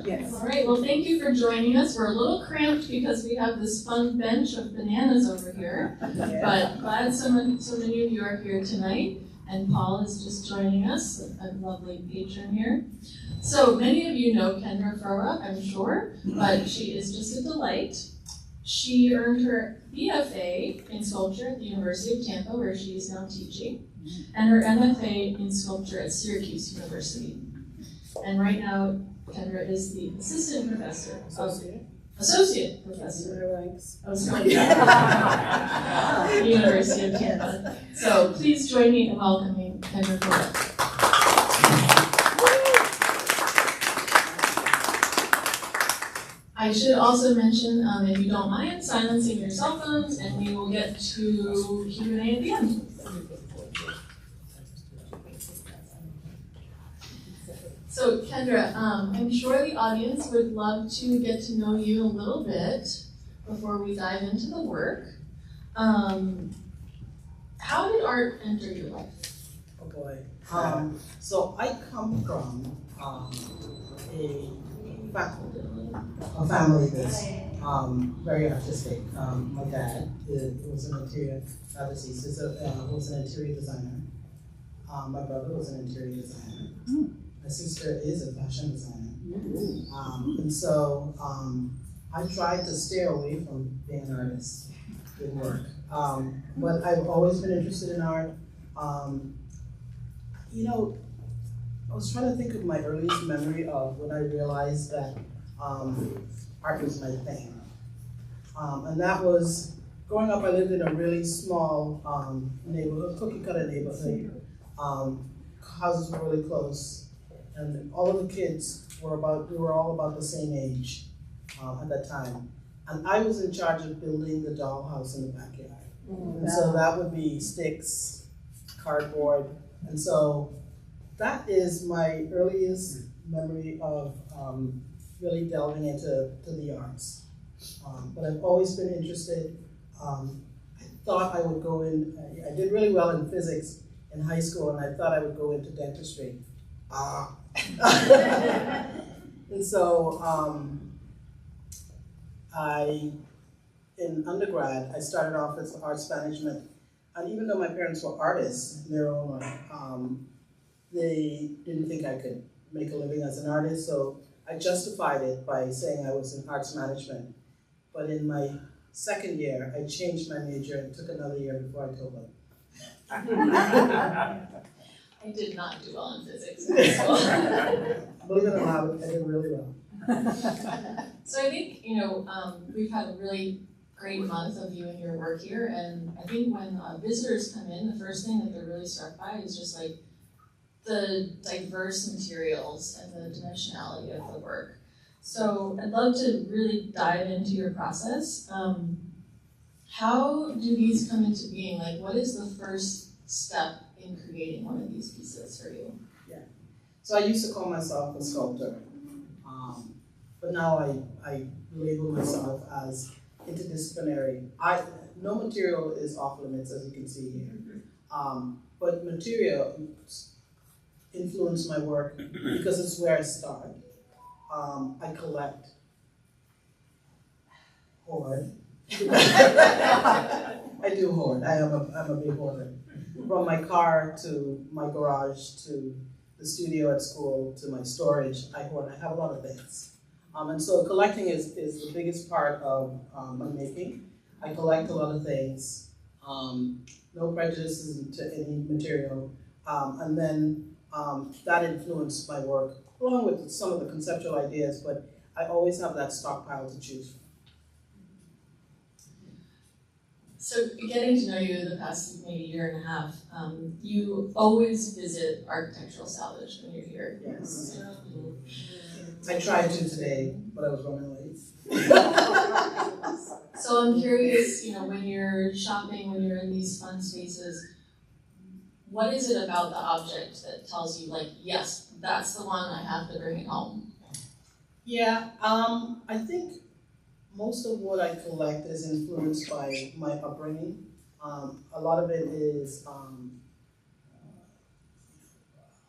Yes. All right, well, thank you for joining us. We're a little cramped because we have this fun bench of bananas over here, but glad so many of you are here tonight. And Paul is just joining us, a lovely patron here. So many of you know Kendra Frorup, I'm sure, but she is just a delight. She earned her BFA in sculpture at the University of Tampa, where she is now teaching, and her MFA in sculpture at Syracuse University. And right now, Kendra is the assistant professor, associate professor of sculpture at the University of Tampa. So please join me in welcoming Kendra Frorup. I should also mention, if you don't mind, silencing your cell phones, and we will get to Q&A at the end. So Kendra, I'm sure the audience would love to get to know you a little bit before we dive into the work. How did art enter your life? Oh boy. So I come from a family that's very artistic. My dad was an interior, was an interior designer. My brother was an interior designer. My sister is a fashion designer. And so I tried to steer away from being an artist in work. But I've always been interested in art. I was trying to think of my earliest memory of when I realized that art was my thing. And that was, growing up, I lived in a really small neighborhood, cookie-cutter neighborhood. Houses were really close, and all of the kids we were all about the same age at that time. And I was in charge of building the dollhouse in the backyard. And so that would be sticks, cardboard, and so that is my earliest memory of really delving into the arts. But I've always been interested. I thought I would go in, I did really well in physics in high school, and I thought I would go into dentistry. And so in undergrad, I started off as arts management. And even though my parents were artists in their own right, they didn't think I could make a living as an artist, so I justified it by saying I was in arts management. But in my second year, I changed my major and took another year before I told them. I did not do well in physics in school. Believe it or not, I did really well. So I think, we've had a really great month of you and your work here, and I think when visitors come in, the first thing that they're really struck by is just like the diverse materials and the dimensionality of the work. So I'd love to really dive into your process. How do these come into being? Like, what is the first step in creating one of these pieces for you? Yeah. So I used to call myself a sculptor, but now I label myself as interdisciplinary. No material is off limits, as you can see here, but material influence my work because it's where I start. I collect, hoard. I do hoard. I'm a big hoarder. From my car to my garage to the studio at school to my storage, I hoard. I have a lot of things. And so collecting is the biggest part of my making. I collect a lot of things, no prejudices to any material, and then that influenced my work, along with some of the conceptual ideas, but I always have that stockpile to choose from. So getting to know you the past maybe year and a half, you always visit architectural salvage when you're here. Yes. I tried to today, but I was running late. So I'm curious, when you're shopping, when you're in these fun spaces, what is it about the object that tells you, like, yes, that's the one, I have to bring it home? Yeah, I think most of what I collect is influenced by my upbringing. A lot of it is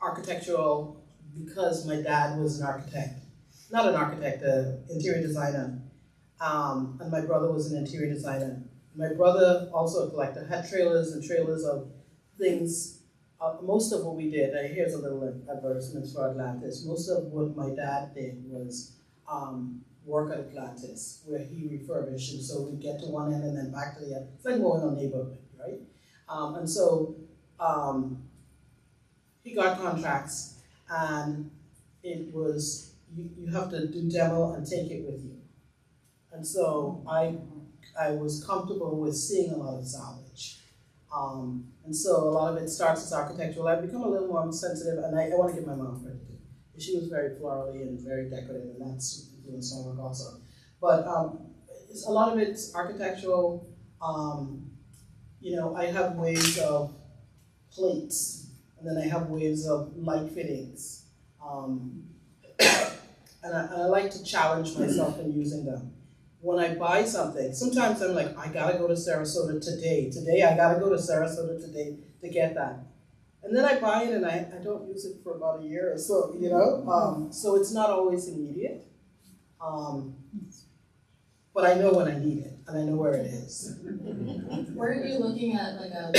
architectural because my dad was an architect. not an architect, an interior designer. And my brother was an interior designer. My brother, also a collector, had trailers and trailers of things. Most of what we did, here's a little advertisement for Atlantis. Most of what my dad did was work at Atlantis, where he refurbished, and so we'd get to one end and then back to the other. It's like going on neighborhood, right? And so he got contracts, and it was, you have to do demo and take it with you. And so I was comfortable with seeing a lot of salvage. And so a lot of it starts as architectural. I've become a little more sensitive, and I want to give my mom credit too. She was very florally and very decorative, and that's doing some work also. But a lot of it's architectural. You know, I have waves of plates, and then I have waves of light fittings. And I like to challenge myself in using them. When I buy something, sometimes I'm like, I gotta go to Sarasota today. Today, I gotta go to Sarasota today to get that. And then I buy it and I don't use it for about a year or so, you know? So it's not always immediate. But I know when I need it, and I know where it is. Were you looking at like a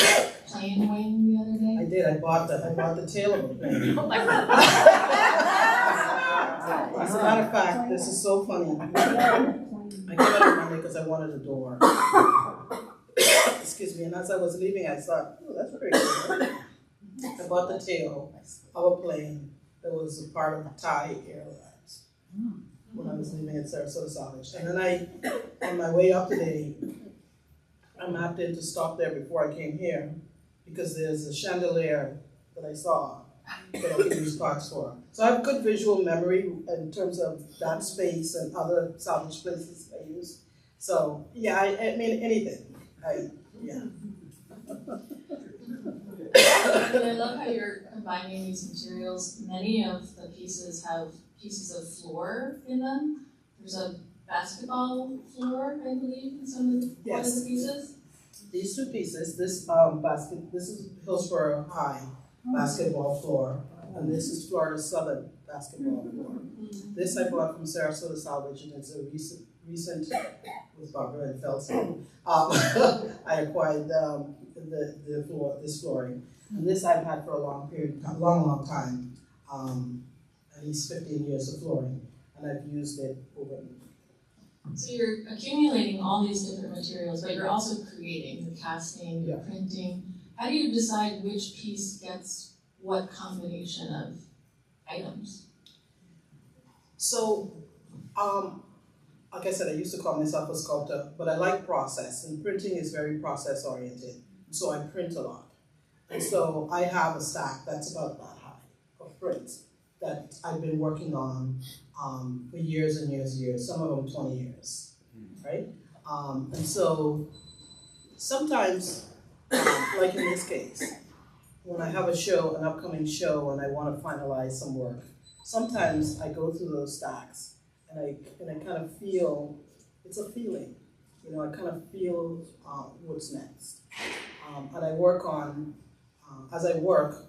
plane wing the other day? I did, I bought the tail of a plane. Oh my God. As a matter of fact, this is so funny. I came out on Monday because I wanted a door. Excuse me, and as I was leaving, I thought, oh, that's pretty good. I bought the tail of a plane that was a part of Thai Airlines when I was leaving at Sarasota Salvage. And then on my way up today, I mapped in to stop there before I came here because there's a chandelier that I saw that I could use parts for. So I have good visual memory in terms of that space and other salvage places I use. So yeah, I mean anything. Yeah. And I love how you're combining these materials. Many of the pieces have pieces of floor in them. There's a basketball floor, I believe, in some of the, one of the pieces. These two pieces, this this is Hillsborough High basketball floor, and this is Florida Southern basketball floor. This I bought from Sarasota Salvage, and it's a recent with Barbara and Felsen. I acquired the floor, this flooring, and this I've had for a long time, at least 15 years of flooring, and I've used it over. So you're accumulating all these different materials, but you're also creating the casting, the printing. How do you decide which piece gets what combination of items? So, like I said, I used to call myself a sculptor, but I like process, and printing is very process oriented. So I print a lot. And so I have a stack that's about that high of prints that I've been working on for years and years and years, some of them 20 years, right? And so sometimes, like in this case, when I have a show, an upcoming show, and I want to finalize some work, sometimes I go through those stacks and I kind of feel, it's a feeling, you know, I kind of feel what's next. And I work on, as I work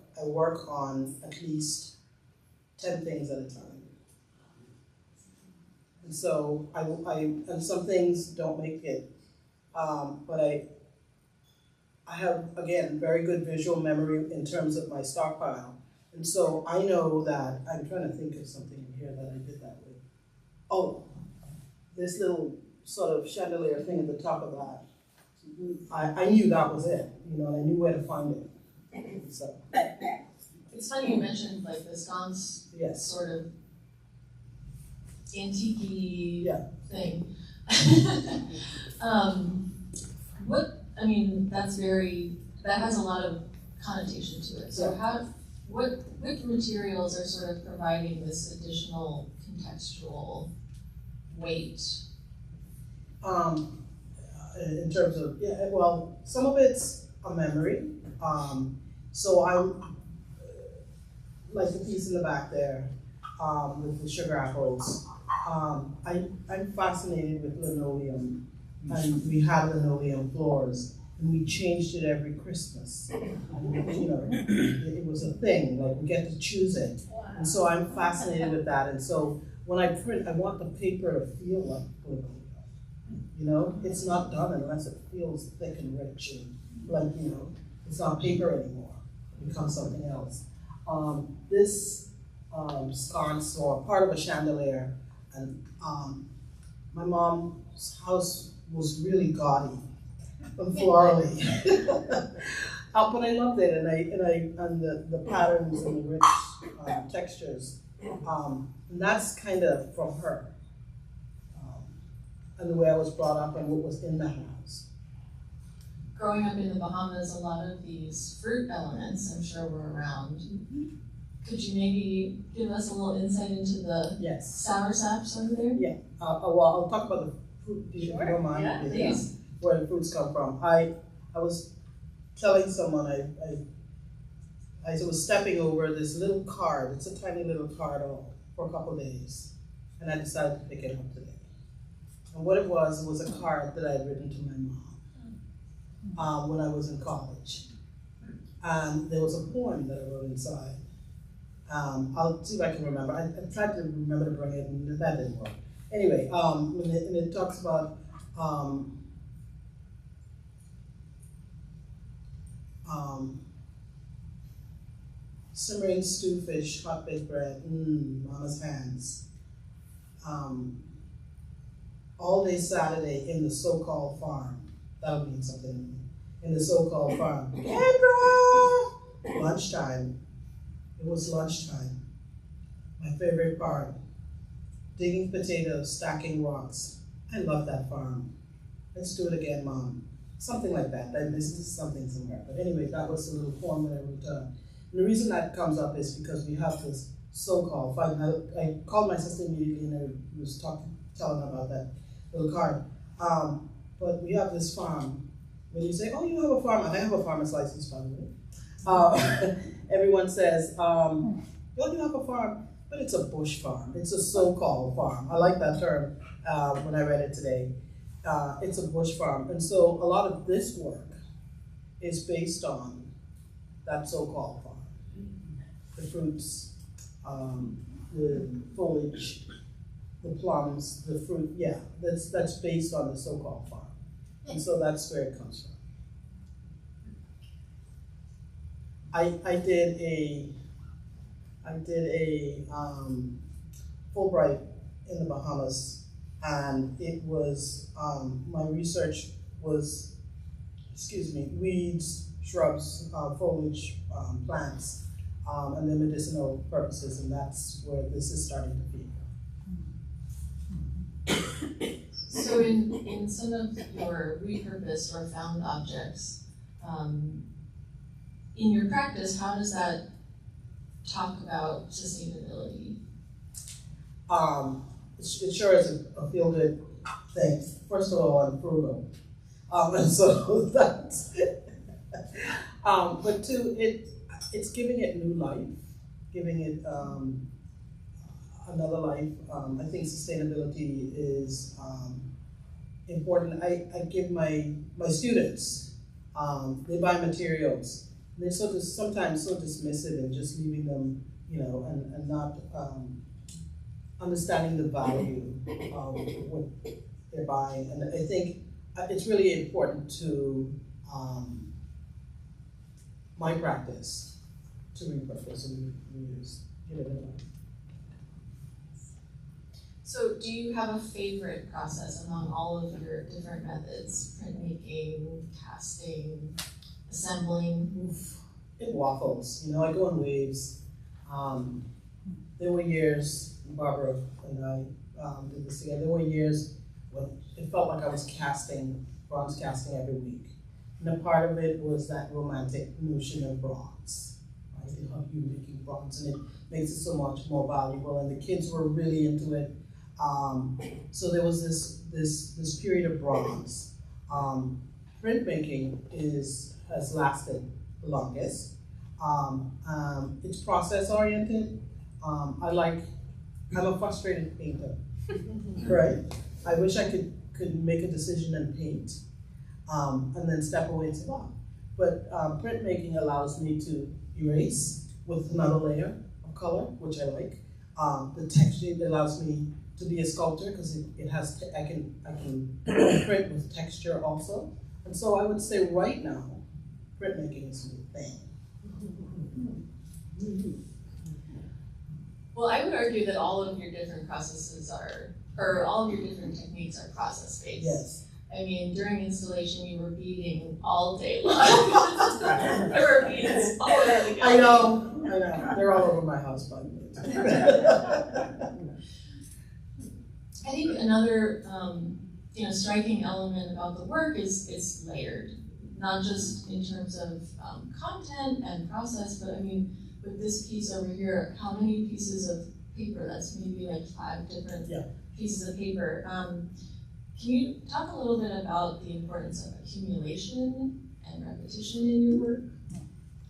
on at least 10 things at a time. And so and some things don't make it, but I have, again, very good visual memory in terms of my stockpile. And so I know that, I'm trying to think of something in here that I did that with. Oh, this little sort of chandelier thing at the top of that. I knew that was it, you know, and I knew where to find it. So. It's funny you mentioned like the sconce sort of antique-y thing. That has a lot of connotation to it. So what materials are sort of providing this additional contextual weight? In terms of, well, some of it's a memory. So I'm, like the piece in the back there, with the sugar apples. I'm fascinated with linoleum, and we had linoleum floors, and we changed it every Christmas. You know, it was a thing, like we get to choose it. And so I'm fascinated with that, and so when I print, I want the paper to feel like glue. You know, it's not done unless it feels thick and rich and like, you know, it's not paper anymore. It becomes something else. This sconce or part of a chandelier, and my mom's house was really gaudy and florally. But I loved it, and the patterns and the rich textures. And that's kind of from her. And the way I was brought up and what was in the house. Growing up in the Bahamas, a lot of these fruit elements, I'm sure, were around. Could you maybe give us a little insight into the sour saps over there? Yeah. Well, I'll talk about the fruit, if you don't mind. Yeah, please. Where the fruits come from. I was telling someone I was stepping over this little card. It's a tiny little card for a couple of days, and I decided to pick it up today. And what it was a card that I had written to my mom when I was in college. And there was a poem that I wrote inside. I'll see if I can remember. I tried to remember to bring it, and that didn't work. Anyway, and it talks about simmering stew fish, hot baked bread, mama's hands. All day Saturday in the so-called farm. That'll mean something to me. In the so-called farm. Kendra! Lunchtime. It was lunchtime. My favorite part. Digging potatoes, stacking rocks. I love that farm. Let's do it again, Mom. Something like that. This is something somewhere. But anyway, that was the little poem that I wrote down. And the reason that comes up is because we have this so-called farm. I called my sister immediately and I was telling her about that little card. But we have this farm. When you say, oh, you have a farm, I have a farmer's license, by the way. Everyone says, well, you have a farm, but it's a bush farm. It's a so-called farm. I like that term when I read it today. It's a bush farm. And so a lot of this work is based on that so-called farm. The fruits, the foliage, the plums, the fruit, that's based on the so-called farm. And so that's where it comes from. I did a Fulbright in the Bahamas, and it was, my research was, weeds, shrubs, foliage, plants, and then medicinal purposes, and that's where this is starting to feed. So in some of your repurposed or found objects, in your practice, how does that talk about sustainability? It sure is a feel-good thing. First of all, I'm frugal. And so that's but two, it's giving it new life, giving it another life. I think sustainability is important. I give my students, they buy materials. They're sometimes so dismissive and just leaving them, and not understanding the value of what they're buying. And I think it's really important to my practice to repurpose and reuse. Give it a life. So do you have a favorite process among all of your different methods? Printmaking, casting, assembling? It waffles. I go in waves. There were years, Barbara and I did this together, there were years when it felt like I was bronze casting every week. And a part of it was that romantic notion of bronze, right? Of you making bronze, and it makes it so much more valuable, and the kids were really into it. So there was this period of bronze. Printmaking has lasted the longest. It's process oriented. I'm a frustrated painter, right? I wish I could make a decision and paint, and then step away and say, wow. But printmaking allows me to erase with another layer of color, which I like. The texture, it allows me to be a sculptor because it has, I can print with texture also. And so I would say right now, printmaking is my thing. Well, I would argue that all of your different processes are, or all of your different techniques are process-based. Yes. I mean, during installation, you were beading all day long. There were beads all over the I know. They're all over my house, by the way. I think another, striking element about the work is layered, not just in terms of content and process, but I mean, with this piece over here, how many pieces of paper? That's maybe like 5 different pieces of paper. Can you talk a little bit about the importance of accumulation and repetition in your work?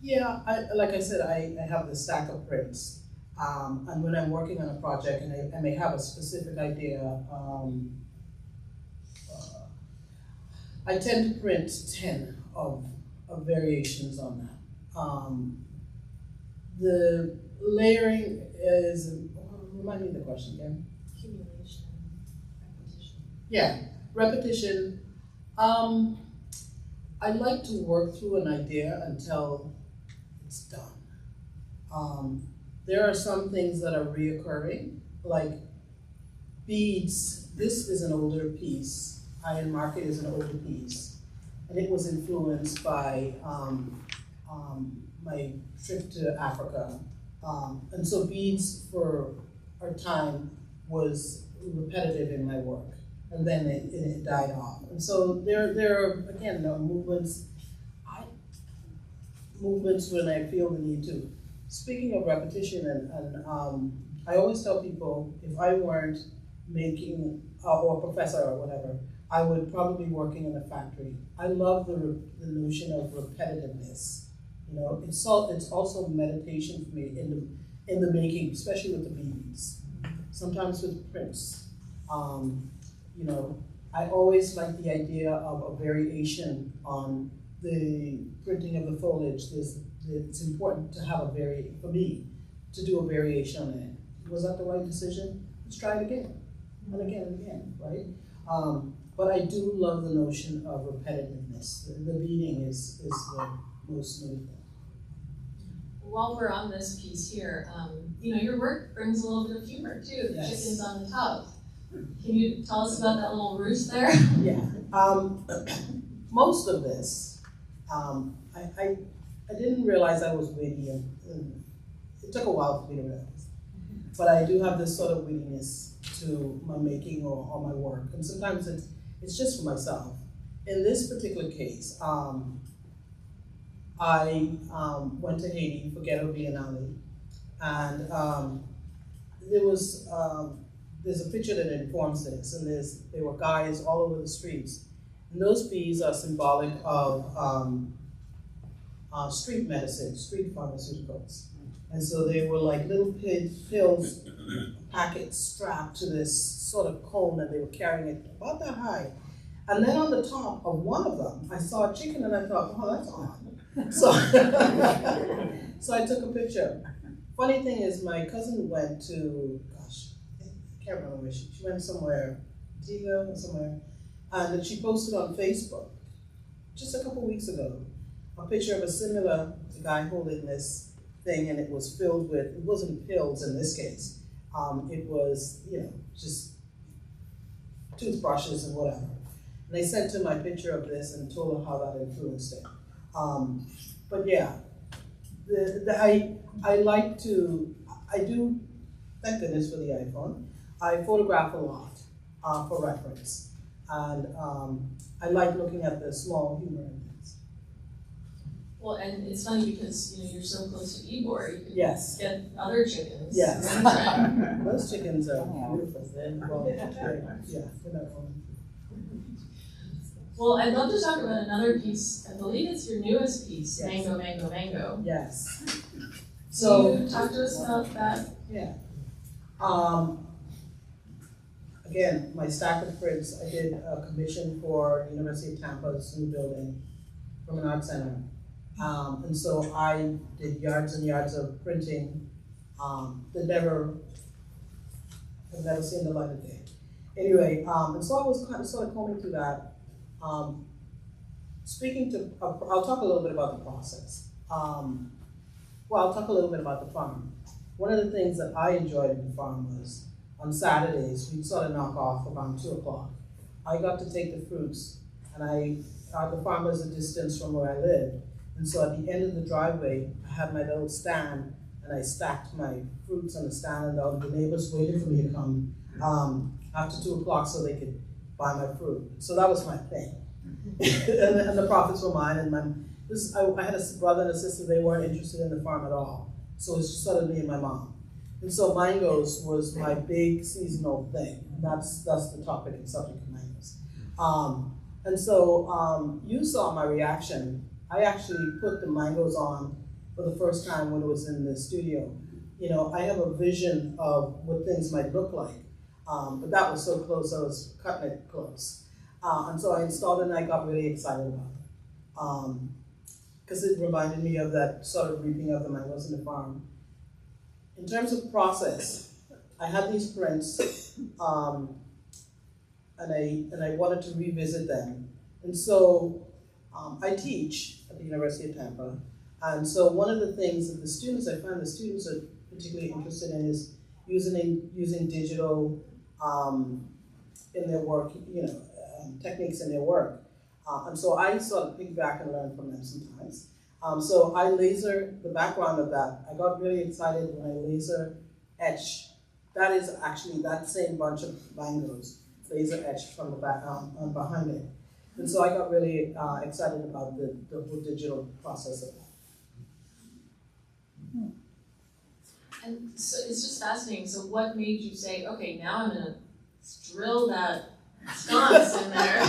Yeah, like I said, I have this stack of prints. And when I'm working on a project and I may have a specific idea, I tend to print 10 of variations on that. The layering is, remind me of the question again. Accumulation, repetition. Yeah, repetition. I like to work through an idea until it's done. There are some things that are reoccurring, like beads. This is an older piece. Iron Market is an older piece. And it was influenced by my trip to Africa. And so beads for our time was repetitive in my work. And then it died off. And so there are, again, movements when I feel the need to. Speaking of repetition, and I always tell people, if I weren't making, or a professor or whatever, I would probably be working in a factory. I love the notion of repetitiveness. You know, it's also meditation for me in the making, especially with the beads. Sometimes with prints. You know, I always like the idea of a variation on the printing of the foliage. It's important to have for me, to do a variation on it. Was that the right decision? Let's try it again, and again, and again, right? But I do love the notion of repetitiveness. The beading is the most notable. While we're on this piece here, your work brings a little bit of humor too. The chickens on the top. Can you tell us about that little roost there? Yeah. Most of this, I didn't realize I was witty, and it took a while for me to realize. But I do have this sort of wittiness to my making or my work, and sometimes it's just for myself. In this particular case, I went to Haiti for Ghetto Biennale, and there's a picture that informs this, and there were guys all over the streets. And those bees are symbolic of street medicine, street pharmaceuticals. And so they were like little pills, packets strapped to this sort of cone, and they were carrying it about that high. And then on the top of one of them, I saw a chicken, and I thought, oh, that's odd. So I took a picture. Funny thing is, my cousin went to, I can't remember where she went somewhere, Antigua or somewhere, and she posted on Facebook just a couple weeks ago a picture of a similar guy holding this thing, and it was filled with, it wasn't pills in this case, it was, just toothbrushes and whatever. And they sent her my picture of this and told her how that influenced it. But yeah, I do, thank goodness for the iPhone. I photograph a lot for reference, and I like looking at the small humor in things. Well, and it's funny because you're so close to Ybor, you can Yes. get other chickens. Yes. Those chickens are beautiful. They're not wrong. Well, I'd love to talk about another piece. I believe it's your newest piece, Yes. Mango, Mango, Mango. Yes. So, can you talk to us about that? Yeah. Again, my stack of prints, I did a commission for University of Tampa's new building from an art center. And so I did yards and yards of printing that never I've never seen the light of day. Anyway, and so I was kind of sort of combing through that. I'll talk a little bit about the process. I'll talk a little bit about the farm. One of the things that I enjoyed in the farm was on Saturdays, we'd sort of knock off around 2 o'clock. I got to take the fruits, and the farm was a distance from where I lived. And so at the end of the driveway, I had my little stand, and I stacked my fruits on the stand, and the neighbors waited for me to come after 2 o'clock so they could buy my fruit. So that was my thing. and the profits were mine, and I had a brother and a sister, they weren't interested in the farm at all. So it was just sort of me and my mom. And so mangoes was my big seasonal thing. And that's the topic and subject of mangoes. And so you saw my reaction. I actually put the mangoes on for the first time when it was in the studio. You know, I have a vision of what things might look like. But that was so close, I was cutting it close. And so I installed it and I got really excited about it. Because it reminded me of that sort of reaping of the mangoes in the farm. In terms of process, I had these prints, and I wanted to revisit them. And so I teach at the University of Tampa, and so one of the things that I find the students are particularly interested in is using digital in their work, techniques in their work. And so I sort of piggyback and learn from them sometimes. So I laser the background of that. I got really excited when I laser etch. That is actually that same bunch of mangoes, laser etched from the background behind it. And so I got really excited about the whole digital process of that. And so it's just fascinating. So what made you say, okay, now I'm gonna drill that sconce in there?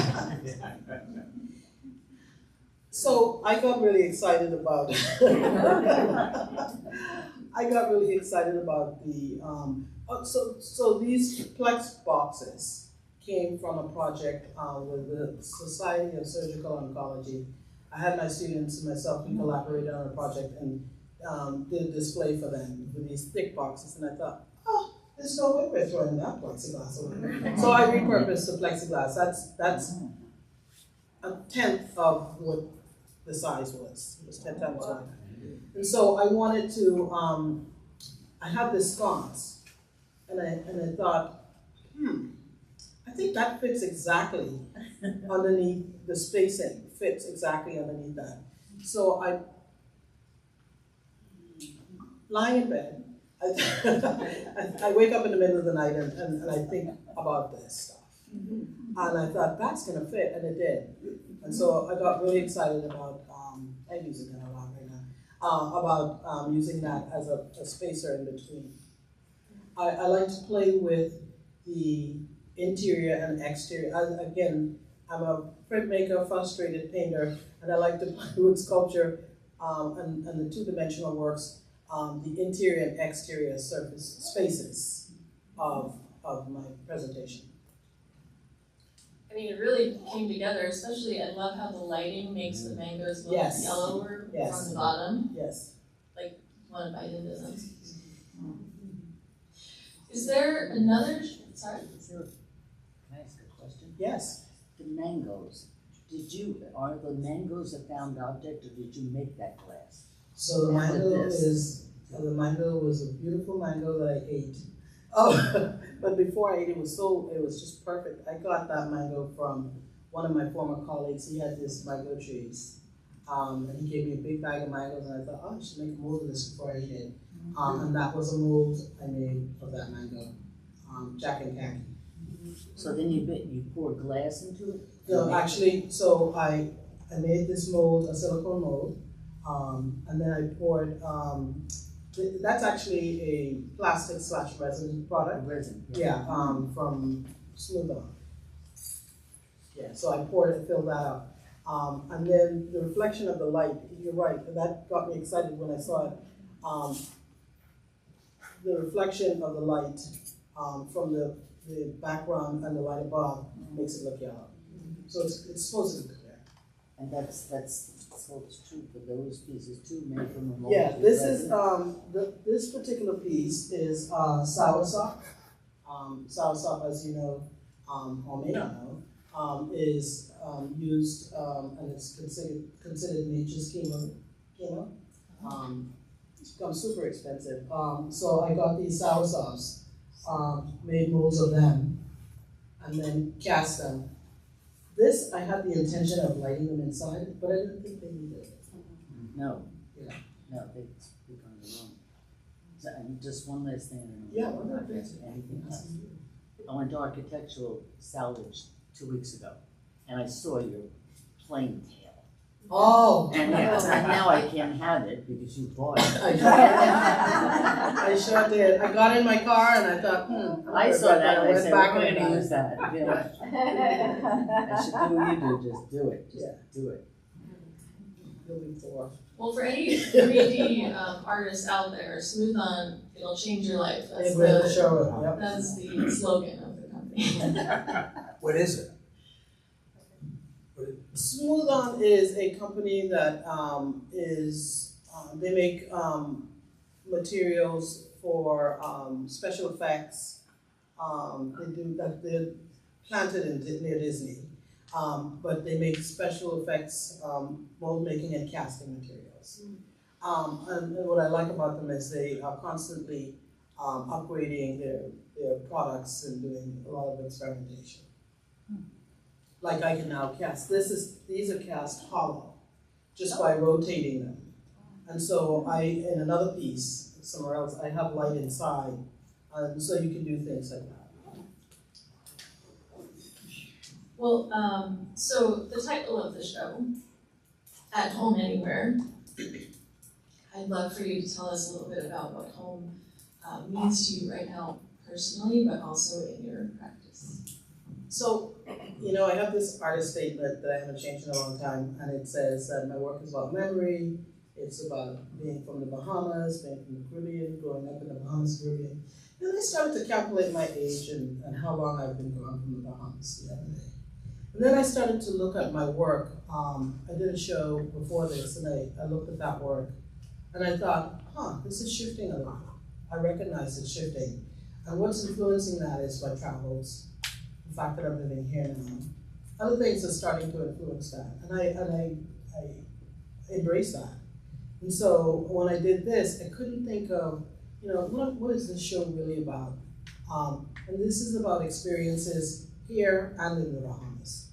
So I got really excited about the so these Plex boxes came from a project with the Society of Surgical Oncology. I had my students and myself, we collaborated on a project and did a display for them with these thick boxes, and I thought, there's no way we're throwing that plexiglass away. So I repurposed the plexiglass. That's a tenth of what the size was. It was 10 times wider. And so I wanted to, I had this sconce, and I thought, I think that fits exactly underneath the spacing, fits exactly underneath that. So lying in bed, I wake up in the middle of the night and I think about this stuff. And I thought, that's gonna fit, and it did. And so I got really excited about, I'm using it a lot right now, about using that as a spacer in between. I like to play with the interior and exterior. Again, I'm a printmaker, frustrated painter, and I like to play with sculpture and the two-dimensional works, the interior and exterior surface spaces of my presentation. I mean, it really came together, especially I love how the lighting makes the mangoes look yellower from the bottom. Yes. Like, want to bite into them. Is there another, sorry? Can I ask a question? Yes. The mangoes, are the mangoes a found object, or did you make that glass? So the mango was a beautiful mango that I ate. Oh, but before I ate it, it was just perfect. I got that mango from one of my former colleagues. He had this mango trees, and he gave me a big bag of mangoes, and I thought, I should make a mold of this before I eat it. And that was a mold I made of that mango, Jack and Khaki. So then you pour glass into it? No, actually, so I made this mold, a silicone mold, and then I poured. That's actually a plastic/resin product. Resin. Yeah, from Smooth On. Yeah, so I poured it, filled that up. And then the reflection of the light, you're right, that got me excited when I saw it. The reflection of the light from the background and the light above makes it look yellow. So it's supposed to be clear. And that's so it's true for those pieces too, made from the mold. Yeah, this is this particular piece is soursop. Soursop, as you know, or may not know, is used and it's considered nature's chemo. It's become super expensive. So I got these soursops, made molds of them, and then cast them. This, I had the intention of lighting them inside, but I didn't think they needed it. No. Yeah. No, they speak on their own. So, and just one last thing, I don't know. Yeah, one more thing. Anything else? I went to architectural salvage 2 weeks ago, and I saw your plane tail. Oh! And now I can't have it because you bought it. I sure did. I got in my car and I thought, I saw that and I went said, back we're and gonna got use it. that. You know? I should do what you do, just do it, just do it. Moving forward. Well, for any 3D artists out there, Smooth On, it'll change your life. It will show it, yep. That's the slogan of the company. What is it? Smooth On is a company that they make materials for special effects. They're planted near Disney, but they make special effects, mold making and casting materials. And what I like about them is they are constantly upgrading their products and doing a lot of experimentation. Like I can now cast, these are cast hollow, just by rotating them. And so in another piece, somewhere else, I have light inside, and so you can do things like that. Well, so the title of the show, At Home Anywhere, I'd love for you to tell us a little bit about what home means to you right now personally, but also in your practice. So, I have this artist statement that I haven't changed in a long time, and it says that my work is about memory, it's about being from the Bahamas, being from the Caribbean, growing up in the Bahamas, Caribbean. And I started to calculate my age and how long I've been gone from the Bahamas the other day. And then I started to look at my work. I did a show before this, and I looked at that work, and I thought, this is shifting a lot. I recognize it's shifting. And what's influencing that is my travels, the fact that I'm living here now. Other things are starting to influence that, and I embrace that. And so when I did this, I couldn't think of, what is this show really about? And this is about experiences here and in the Bahamas.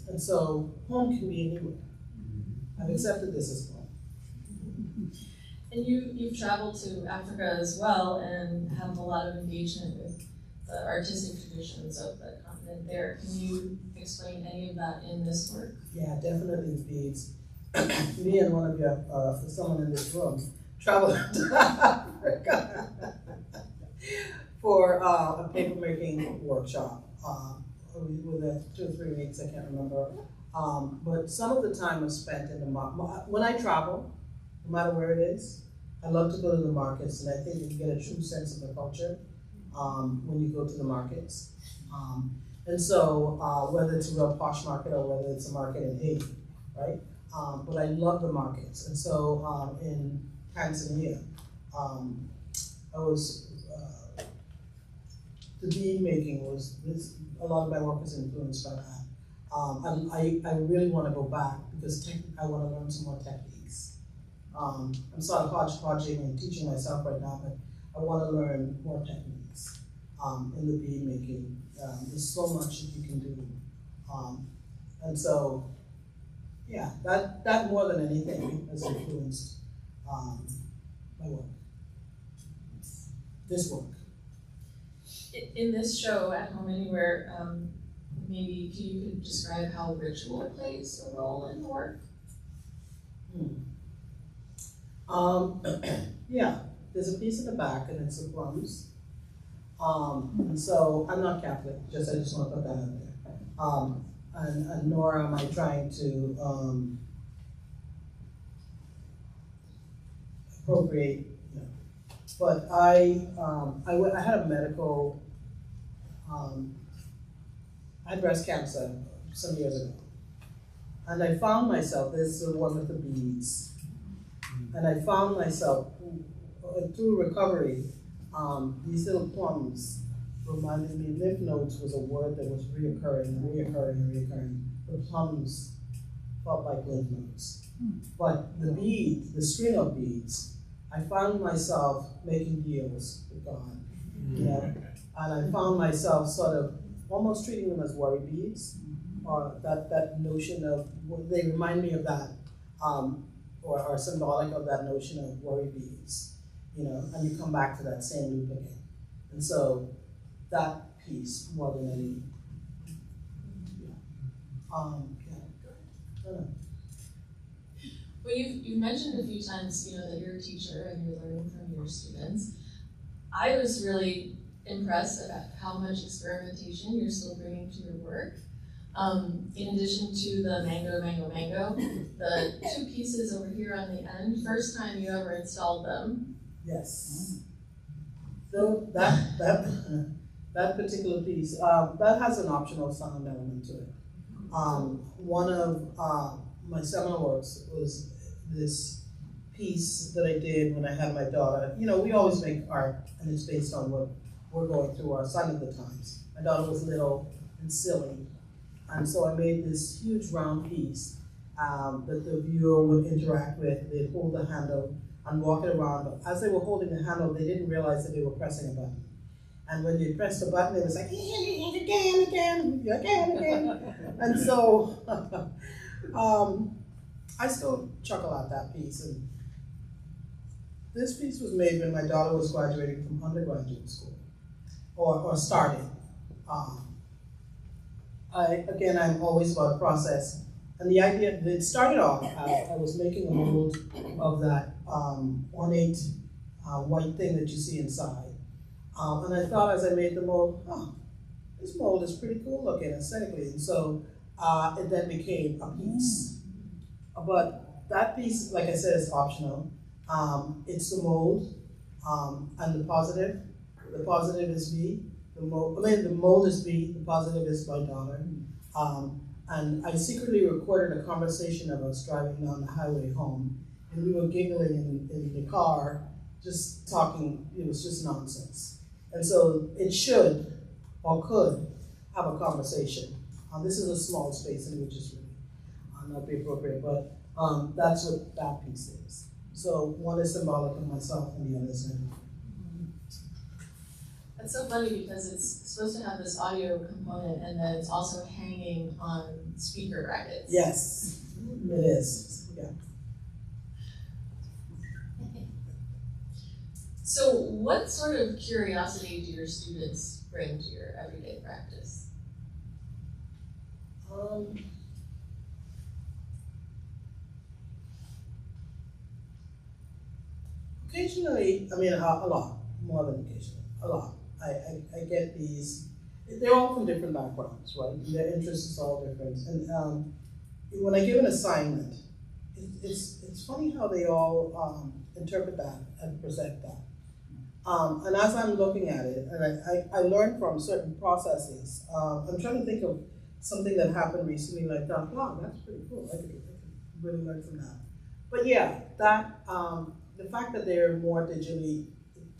And so home can be anywhere. I've accepted this as home. And you've traveled to Africa as well and have a lot of engagement with the artistic traditions of the continent there. Can you explain any of that in this work? Yeah, definitely the beads. Me and one of you, someone in this room, traveled to Africa for a papermaking workshop. We were there 2 or 3 weeks, I can't remember. But some of the time was spent in the market. When I travel, no matter where it is, I love to go to the markets, and I think you get a true sense of the culture when you go to the markets. And so whether it's a real posh market or whether it's a market in Haiti, right? But I love the markets. And so in Tanzania, I was, the bead making was, a lot of my work was influenced by that. I really want to go back because I want to learn some more techniques. I'm sort of hodgepodging and teaching myself right now, but I want to learn more techniques in the bead making. There's so much that you can do. And so, yeah, that more than anything has influenced my work. This work. In this show, At Home Anywhere, maybe you could describe how ritual plays a role in the work? Yeah, there's a piece in the back and it's the plums. And so I'm not Catholic, I just want to put that out there. And nor am I trying to appropriate, but I had a medical, I had breast cancer some years ago. And I found myself, this is the one with the beads, and I found myself through recovery, These little plums reminded me, lymph nodes was a word that was reoccurring. The plums felt like lymph nodes. But the bead, the string of beads, I found myself making deals with God, you know, and I found myself sort of almost treating them as worry beads, or that notion of, they remind me of that, or are symbolic of that notion of worry beads, you know, and you come back to that same loop again. And so that piece, more than any, Well, you've mentioned a few times, you know, that you're a teacher and you're learning from your students. I was really impressed about how much experimentation you're still bringing to your work. In addition to the mango, the two pieces over here on the end, first time you ever installed them. Yes. So that particular piece, that has an optional sound element to it. One of my seminal works was this piece that I did when I had my daughter. You know, we always make art, and it's based on what we're going through, our sign of the times. My daughter was little and silly, and so I made this huge round piece that the viewer would interact with. They'd hold the handle and walk it around, but as they were holding the handle, they didn't realize that they were pressing a button. And when they pressed the button, it was like, again. And so, I still chuckle at that piece. And this piece was made when my daughter was graduating from undergraduate school, or starting. I'm always about process. And the idea, it started off, I was making a mold of that ornate white thing that you see inside. And I thought as I made the mold, this mold is pretty cool looking aesthetically. And so it then became a piece. But that piece, like I said, is optional. It's the mold and the positive. The positive is me. The mold is me. The positive is my daughter. And I secretly recorded a conversation of us driving down the highway home. And we were giggling in the car, just talking. It was just nonsense. And so it should or could have a conversation. This is a small space in which it's really not be appropriate, but that's what that piece is. So one is symbolic of myself and the other is not. That's so funny because it's supposed to have this audio component and then it's also hanging on speaker brackets. Yes, it is. Yeah. So what sort of curiosity do your students bring to your everyday practice? Occasionally, I mean, a lot, more than occasionally, a lot. I get these, they're all from different backgrounds, right? Their interests is all different. And when I give an assignment, it's funny how they all interpret that and present that. And as I'm looking at it, and I learn from certain processes, I'm trying to think of something that happened recently, like that. Wow, that's pretty cool. I could really learn from that. But yeah, that the fact that they're more digitally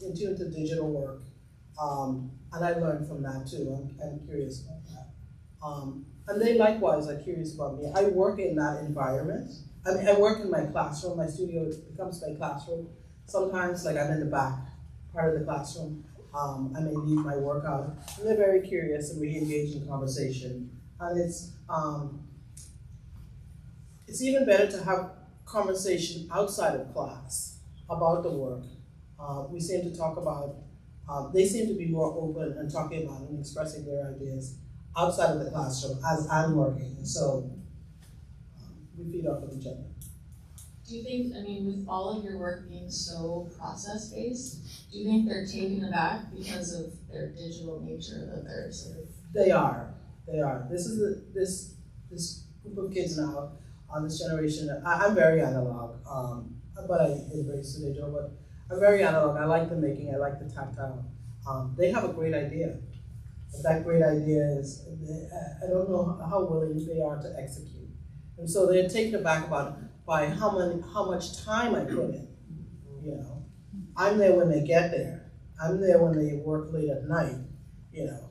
in tune to digital work, and I learned from that too. I'm curious about that. And they likewise are curious about me. I work in that environment. I mean, I work in my classroom. My studio becomes my classroom. Sometimes, like I'm in the back part of the classroom. I may leave my work out. And they're very curious, and we engage in conversation. And it's even better to have conversation outside of class about the work. We seem to talk about, they seem to be more open and talking about and expressing their ideas outside of the classroom as I'm working. And so we feed off of each other. Do you think, I mean, with all of your work being so process-based, do you think they're taken aback because of their digital nature, that they're sort of... They are. This is this group of kids now, this generation. I'm very analog, but I embrace the digital, but I'm very analog. I like the making, I like the tactile. They have a great idea, but that great idea is, I don't know how willing they are to execute. And so they're taken aback by how much time I put in, you know. I'm there when they get there, I'm there when they work late at night, you know,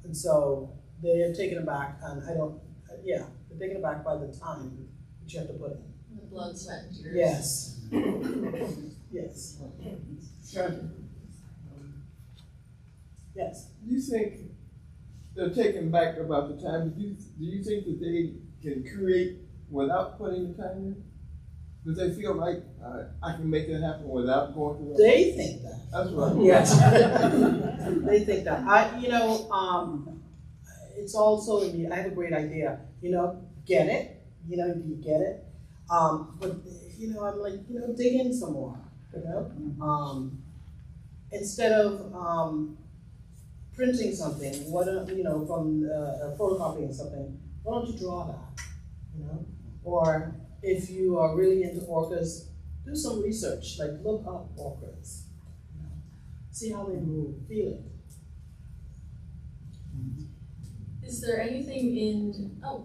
and so they're taken aback, and they're taken aback by the time that you have to put in. The blood, sweat, and tears. Yes. Yes. Sure. Yes. You think they're taken back about the time? Do you think that they can create without putting the time in? Do they feel like I can make it happen without going through that? They think that. That's right. Yes. They think that. It's also, I have a great idea, get it, you get it. But, I'm like, dig in some more, instead of printing something, from photocopying something, why don't you draw that, Or if you are really into orcas, do some research, like look up orcas, see how they move, feel it. Is there anything go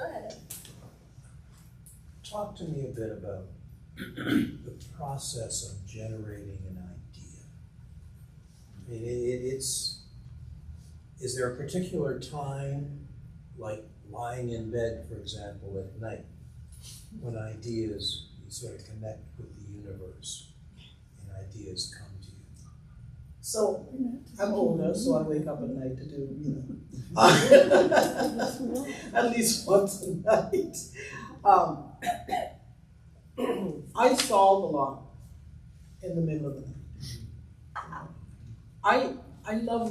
ahead. Talk to me a bit about the process of generating an idea. I mean, is there a particular time, like lying in bed, for example, at night, when ideas, you sort of connect with the universe and ideas come to you? So, I'm older, so I wake up at night to do, at least once a night. I solve a lot in the middle of the night. I love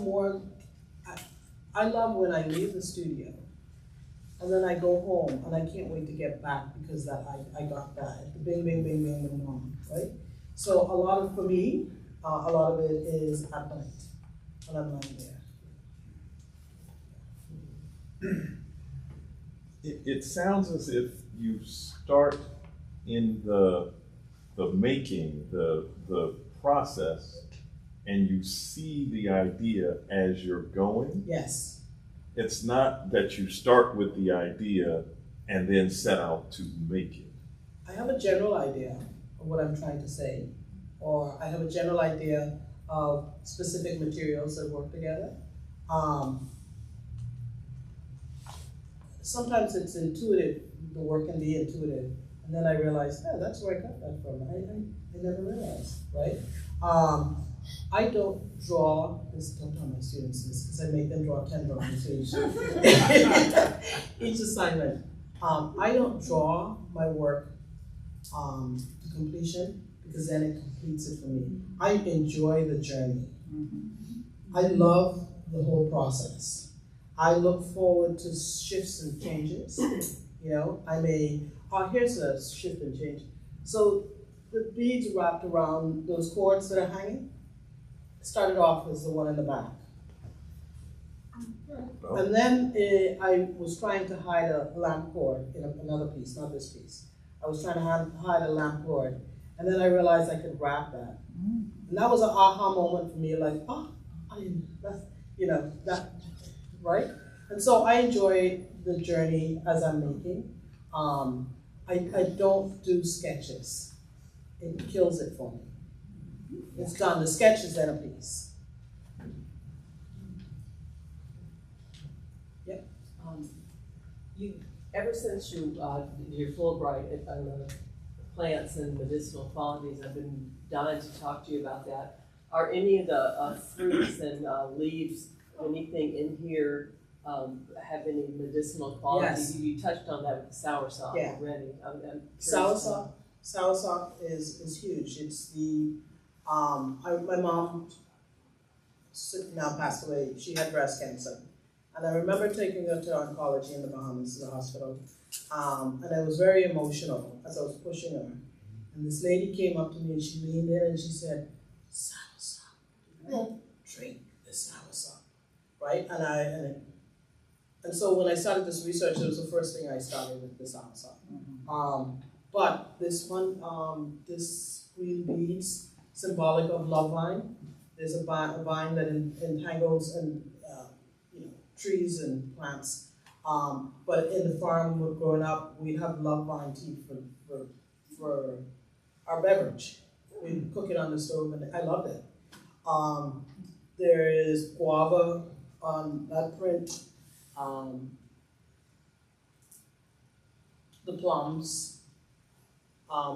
when I leave the studio and then I go home and I can't wait to get back because I got that. Bing, bing, bing, bing, bing, bing, right? So a lot of it is at night when I'm lying there. It sounds as if you start in the making, the process, and you see the idea as you're going. Yes. It's not that you start with the idea and then set out to make it. I have a general idea of what I'm trying to say, or I have a general idea of specific materials that work together. Sometimes it's intuitive, the work can be intuitive, and then I realize, that's where I got that from. I never realized, right? I don't draw this, don't tell my students this, because I make them draw 10 drawings each assignment. I don't draw my work to completion, because then it completes it for me. I enjoy the journey. I love the whole process. I look forward to shifts and changes. Here's a shift and change. So the beads wrapped around those cords that are hanging started off as the one in the back. Oh. And then I was trying to hide a lamp cord in another piece, not this piece. I was trying to hide a lamp cord, and then I realized I could wrap that. And that was an aha moment for me, like, right? And so I enjoy the journey as I'm making. I don't do sketches. It kills it for me. It's done. The sketch is then a piece. Yep. Ever since your Fulbright on the plants and medicinal qualities, I've been dying to talk to you about that. Are any of the fruits and leaves, anything in here, have any medicinal qualities? Yes. You touched on that with the soursop already. Soursop is huge. It's the my mom now passed away. She had breast cancer, and I remember taking her to oncology in the Bahamas, the hospital, and I was very emotional as I was pushing her. And this lady came up to me and she leaned in and she said, "Soursop, drink the soursop," right? And so when I started this research, it was the first thing I started with the soursop. But this one, this green beads, symbolic of love vine. There's a vine that entangles and trees and plants. But in the farm, when growing up, we'd have love vine tea for our beverage. We'd cook it on the stove, and I loved it. There is guava on that print. The plums,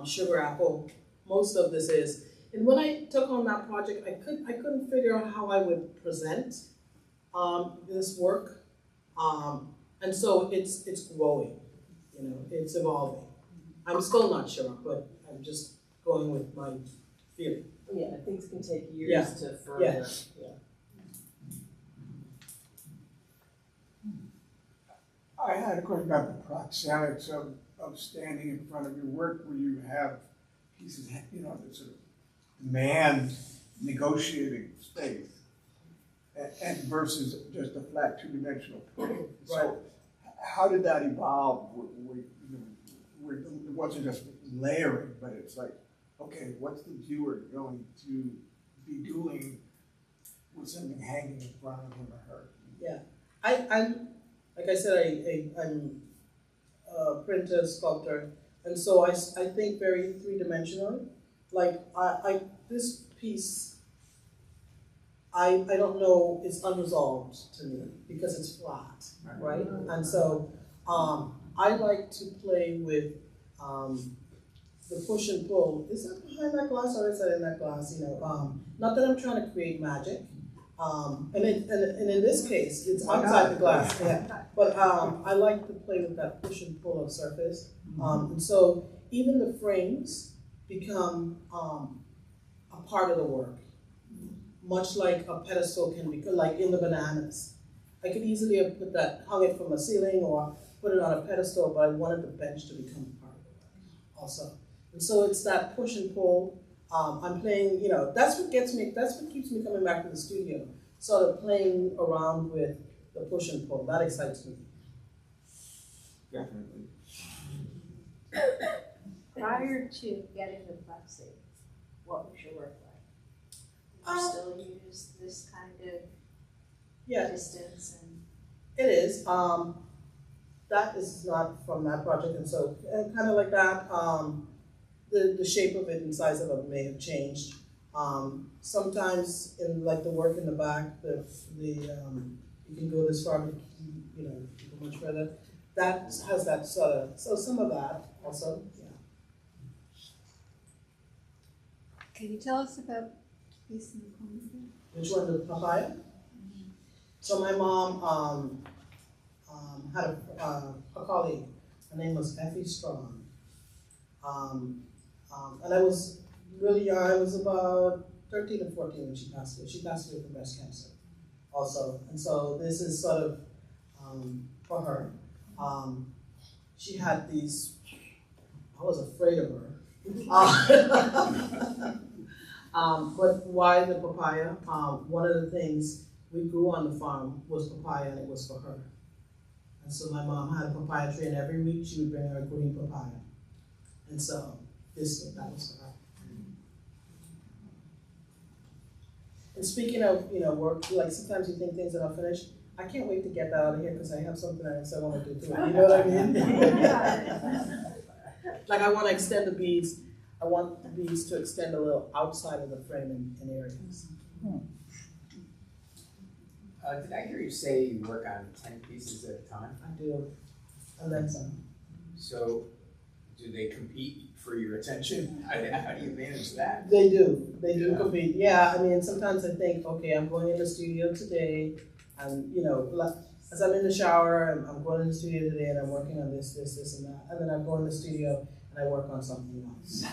sugar apple. Most of this is. And when I took on that project, I couldn't figure out how I would present this work. And so it's growing, you know, it's evolving. I'm still not sure, but I'm just going with my feeling. Yeah, things can take years Yeah. to further. Yeah. Yeah. I had a question about the proxemics of standing in front of your work where you have pieces, you know, that sort of demand negotiating space and versus just a flat two-dimensional plane. So how did that evolve? It wasn't just layering, but it's like, okay, what's the viewer going to be doing with something hanging in front of him or her? Yeah, I'm like I said, I'm a printer, sculptor, and so I think very three-dimensional. Like this piece, I don't know, it's unresolved to me because it's flat, right? And so I like to play with the push and pull. Is that behind that glass or is that in that glass? You know, not that I'm trying to create magic. And in this case, it's outside the glass. Yeah. But I like to play with that push and pull of surface. And so even the frames become a part of the work, much like a pedestal can be, like in the bananas. I could easily have hung it from a ceiling or put it on a pedestal, but I wanted the bench to become a part of the work also. And so it's that push and pull. I'm playing, you know, that's what keeps me coming back to the studio, sort of playing around with the push and pull. That excites me. Definitely. Prior to getting the plexi, what was your work like? Did you still use this kind of distance and? It is. That is not from that project, and so kind of like that. The shape of it and size of it may have changed. Sometimes in like the work in the back, you can go this far, but you know, you go much further. That has that sort of, so some of that also, yeah. Can you tell us about piece in the corner? Which one, the papaya? So my mom had a colleague. Her name was Effie Strong. And I was really young. I was about 13 or 14 when she passed away. She passed away from breast cancer also. And so this is sort of for her. She had these, I was afraid of her. But why the papaya? One of the things we grew on the farm was papaya, and it was for her. And so my mom had a papaya tree, and every week she would bring her a green papaya. And so that was for her. And speaking of, you know, work, like sometimes you think things are not finished. I can't wait to get that out of here because I have something else I want to do to it. You know what I mean? Like I want to extend the beads. I want the beads to extend a little outside of the frame in areas. Did I hear you say you work on 10 pieces at a time? I do. And then some. So, do they compete for your attention? How do you manage that? They do. They do compete. Yeah, I mean, sometimes I think, okay, I'm going in the studio today, and, you know, as I'm in the shower, I'm going in the studio today, and I'm working on this, and that. And then I go in the studio, and I work on something else.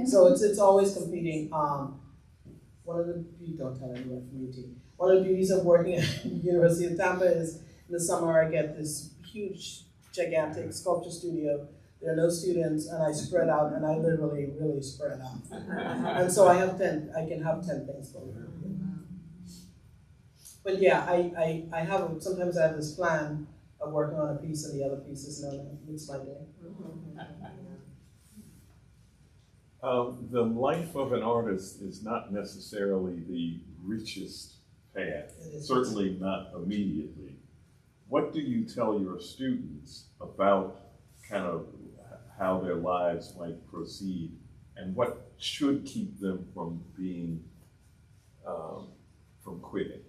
So it's always competing. One of the, you don't tell anyone from UT. One of the beauties of working at University of Tampa is in the summer I get this huge, gigantic sculpture studio. There are no students, and I spread out, and I literally really spread out. And so I can have 10 things going on. But yeah, sometimes I have this plan of working on a piece and the other pieces, and it's my day. The life of an artist is not necessarily the richest path, certainly not immediately. What do you tell your students about kind of how their lives might proceed, and what should keep them from being from quitting?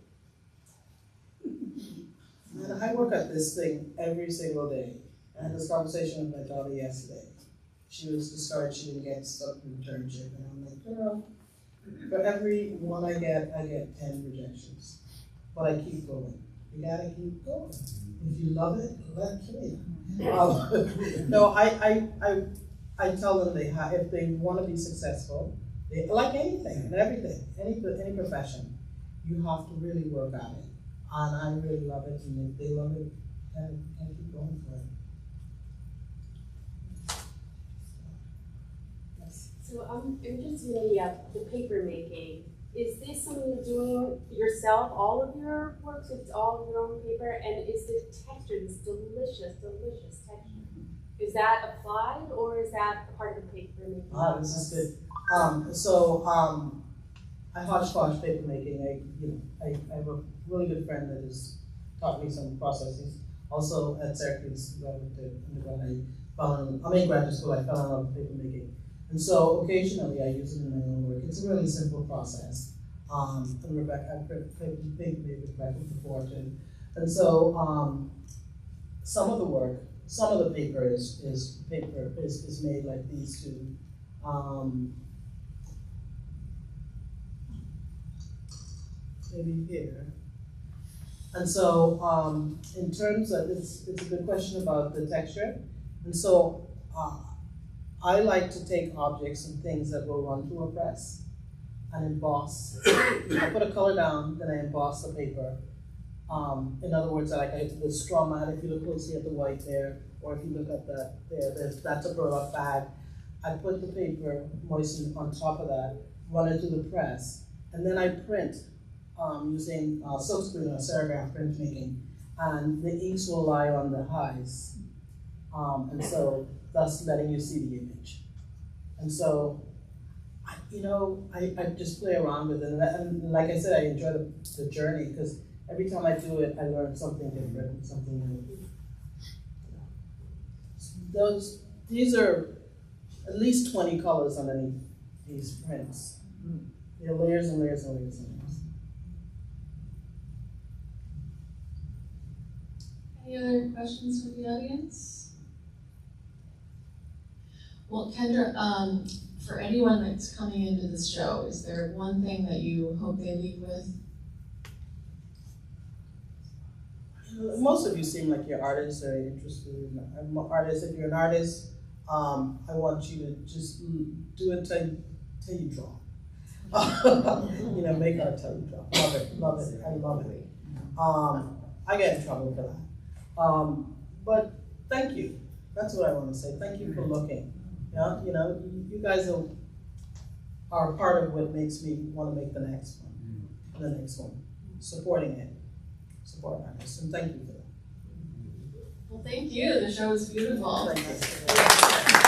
And I work at this thing every single day. I had this conversation with my daughter yesterday. She was discouraged she didn't get some internship, and I'm like, girl, for every one I get 10 rejections. But I keep going. You gotta keep going. If you love it, let it. No, I tell them if they want to be successful, like anything and everything, any profession, you have to really work at it. And I really love it, and if they love it, then keep going for it. Yes. So I'm interested in the paper making. Is this something you're doing yourself, all of your works? It's all of your own paper? And is the texture, this delicious, delicious texture, is that applied or is that part of the paper making? This is good. I hodgepodge paper making. I have a really good friend that has taught me some processes. Also at Syracuse, where I went to undergrad, I'm in graduate school, I fell in love with paper making. And so occasionally I use it in my own work. It's a really simple process. And Rebecca, I've made Rebecca before too. And so some of the paper is made like these two. Maybe here. And so in terms of, it's a good question about the texture. And so I like to take objects and things that will run through a press and emboss. I put a color down, then I emboss the paper. In other words, the straw mat, if you look closely at the white there, or if you look at that's a burlap bag. I put the paper moistened on top of that, run it through the press, and then I print using silkscreen or serigraph printmaking, and the inks will lie on the highs. And so thus letting you see the image. And so, I just play around with it. And like I said, I enjoy the journey because every time I do it, I learn something different, something new. These are at least 20 colors underneath these prints. There are layers and layers and layers and layers. Any other questions from the audience? Well, Kendra, for anyone that's coming into this show, is there one thing that you hope they leave with? Most of you seem like you're artists, very interested in artists. If you're an artist, I want you to just do it till you draw. Make art till you draw. Love it, I love it. I get in trouble for that. But thank you. That's what I want to say. Thank you for looking. You guys are part of what makes me want to make the next one. Supporting it. Support artists, and thank you for that. Well, thank you. The show was beautiful. Thank you.